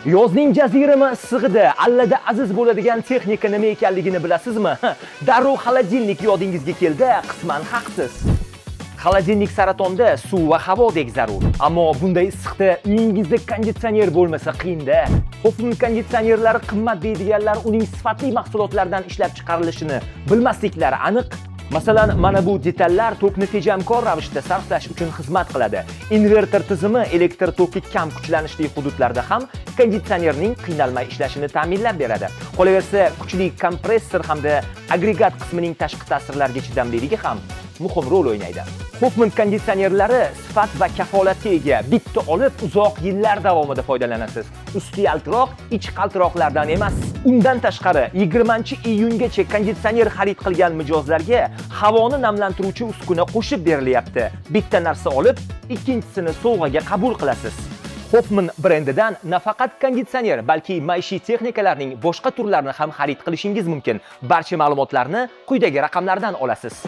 Yozning jazirama issig'ida allada aziz bo'ladigan texnika nima ekanligini bilasizmi? Darrov xolodilnik yodingizga keldi, qisman haqsiz. Xolodilnik saratonda suv va havodek zarur. Ammo bunday issiqda uyingizda konditsioner bo'lmasa qiyin-da. Hoffman konditsionerlari qimmat deydiganlar uning sifatli mahsulotlardan ishlab chiqarilishini bilmasliklari aniq. Masalan, mana bu detallar tokni tejamkor ravishda sarflash uchun xizmat qiladi. Inverter tizimi elektr toki kam kuchlanishli hududlarda ham konditsionerning qiynalmay ishlashini ta'minlab beradi. Qolaversa, kuchli kompressor hamda agregat qismining tashqi ta'sirlarga chidamliligi ham muhim rol o'ynaydi. Hoffman konditsionerlari sifat va kafolatga ega. Bitta olib uzoq yillar davomida foydalanasiz. Usti yaltiroq, ichi qaltiroqlardan emas. Undan tashqari 20-iyungacha konditsioner xarid qilgan mijozlarga havoni namlantiruvchi uskuna qo'shib berilyapti. Bitta narsa olib, ikkinchisini sovg'aga qabul qilasiz. Hoffman brendidan nafaqat konditsioner, balki maishiy texnikalarning boshqa turlarini ham xarid qilishingiz mumkin. Barcha ma'lumotlarni quyidagi raqamlardan olasiz.